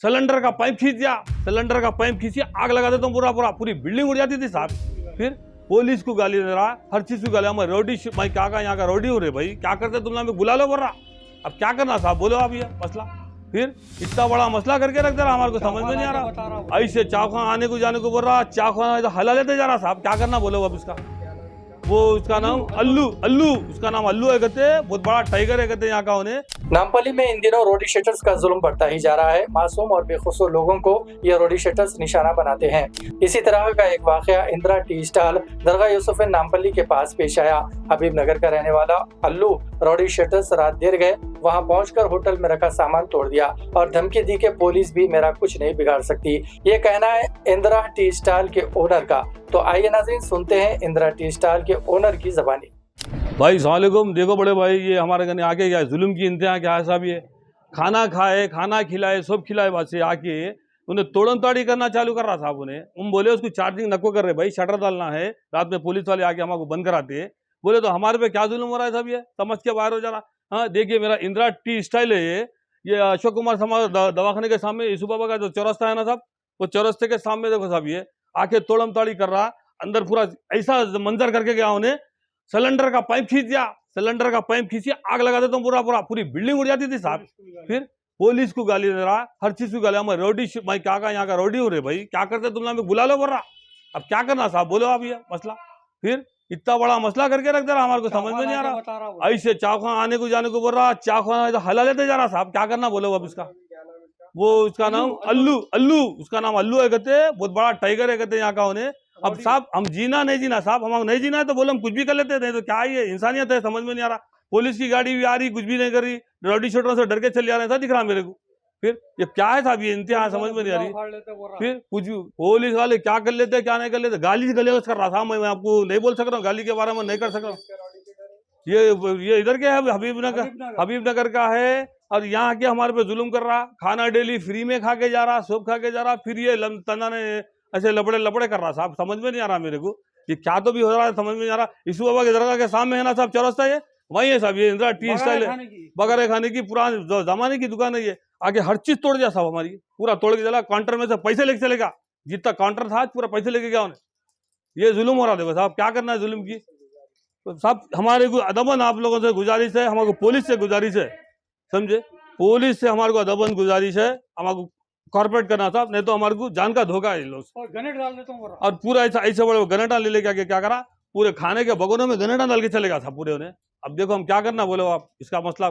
Cylinder का pipe खींच दिया, सिलेंडर का पाइप खींचिए, आग लगा देता हूँ, पूरा पूरी बिल्डिंग उड़ जाती थी साहब। फिर पुलिस को गाली दे रहा, हर चीज को गाली, मैं रोडी भाई क्या का यहाँ का रोडी हो रहे भाई, क्या करते तुलना में, बुला लो बोल रहा। अब क्या करना साहब, बोलो आप ये मसला। फिर इतना बड़ा मसला करके रख दे रहा, हमारे को समझ में नहीं आ रहा। ऐसे चाकू आने को जाने को बोल रहा, चाकू हला लेते जा रहा साहब, क्या करना बोलो अब इसका। वो उसका नाम अल्लू अल्लू उसका नाम अल्लू है कहते, बहुत बड़ा टाइगर है कहते यहाँ का उन्हें। नामपल्ली में इन दिनों रोडी शेटर्स का जुल्म बढ़ता ही जा रहा है। मासूम और बेखुसूर लोगों को ये रोडी शेटर्स निशाना बनाते हैं। इसी तरह का एक वाकया इंदिरा टी स्टॉल दरगाह यूसुफिन नामपल्ली के पास पेश आया। हबीब नगर का रहने वाला अल्लू रोडी शेटर्स रात देर गए, वहां पहुंचकर होटल में रखा सामान तोड़ दिया और धमकी दी कि पुलिस भी मेरा कुछ नहीं बिगाड़ सकती। ये कहना है इंदिरा टी स्टॉल के ओनर का। तो आइए नाज़रीन सुनते हैं इंदिरा टी स्टॉल के ओनर की ज़बानी। भाई सलामकुम, देखो बड़े भाई, ये हमारे घर आके क्या जुल्म की इंतहा क्या है साहब। ये खाना खाए, खाना खिलाए, सब खिलाए, बाद से आके उन्हें तोड़न ताड़ी करना चालू कर रहा साहब। उन्हें हम बोले उसको चार्जिंग नको कर रहे भाई, शटर डालना है, रात में पुलिस वाले आके हमारे बंद कराते हैं। बोले तो हमारे पे क्या जुल्म हो रहा है साहब, ये समझ के बाहर हो जा रहा। हाँ देखिए, मेरा इंदिरा टी स्टाइल है ये अशोक कुमार समाज दवाखाने के सामने यीशु बाबा का जो चौरस्ता है ना साहब, वो चौरस्ते के सामने देखो साहब, ये आके तोड़म ताड़ी कर रहा। अंदर पूरा ऐसा मंजर करके गया, उन्हें सिलेंडर का पाइप खींच दिया, सिलेंडर का पाइप खींचिए, आग लगा देता हूँ, पूरी बिल्डिंग उड़ जाती थी साहब। फिर पुलिस को गाली दे रहा, हर चीज को गाली, मैं रोडी भाई क्या का यहाँ का रोडी हो रहे भाई, क्या करते तुलना में, बुला लो बोल रहा। अब क्या करना साहब, बोलो आप ये मसला। फिर इतना बड़ा मसला करके रख दे रहा, हमारे को समझ में नहीं आ रहा। ऐसे चाकू आने को जाने को बोल रहा, चाकू हला लेते जा रहा साहब, क्या करना बोलो अब इसका। वो उसका नाम अल्लू अल्लू उसका नाम अल्लू है कहते, बहुत बड़ा टाइगर है कहते यहाँ का उन्हें। अब साहब हम जीना नहीं जीना साहब, हम नहीं जीना है तो बोले हम कुछ भी कर लेते, नहीं तो क्या ये इंसानियत है, समझ में नहीं आ रहा। पुलिस की गाड़ी भी आ रही, कुछ भी नहीं कर रही, रोडी शूटरों से डर के चले जा रहे हैं, ऐसा दिख रहा मेरे को। फिर ये क्या है साहब, ये इंतहा समझ में नहीं आ रही। फिर कुछ पुलिस वाले क्या कर लेते क्या नहीं कर लेते, गाली से गले कर रहा था। मैं आपको नहीं बोल सक रहा हूँ, गाली के बारे में नहीं कर सक रहा हूँ। ये इधर के है, हबीब नगर का है, और यहाँ के हमारे पे जुल्म कर रहा। खाना डेली फ्री में खा के जा रहा, सब खा के जा रहा। फिर ये तना ने ऐसे लपड़े कर रहा साहब, समझ में नहीं आ रहा मेरे को ये क्या तो भी हो रहा है, समझ में नहीं आ रहा। यीशु बाबा के दरगाह के सामने है ना साहब चौरस्ता, ये वही है साहब, ये इंदिरा टी स्टाइल है, बगैर खाने की पुरानी जमाने की दुकान है। ये आगे हर चीज तोड़ दिया साहब, हमारी पूरा तोड़ के चला। काउंटर में से पैसे लेके चलेगा, जितना काउंटर था पूरा पैसे लेके गया उन्हें। ये जुल्म हो रहा, देखो साहब क्या करना है जुल्म की। तो साहब हमारे को अदबन आप लोगों से गुजारिश है, हमारे को पुलिस से गुजारिश है, समझे, पुलिस से हमारे को अदबन गुजारिश है, हमारे को कॉर्पोरेट करना था, नहीं तो हमारे को जान का धोखा है लोग। और गनेट डाल देता हूँ, और पूरा ऐसे बड़े गनेटा ले लेके क्या करा, पूरे खाने के भगोनों में गनेटा डाल के चलेगा था पूरे उन्हें। अब देखो हम क्या करना, बोलो आप इसका मसला।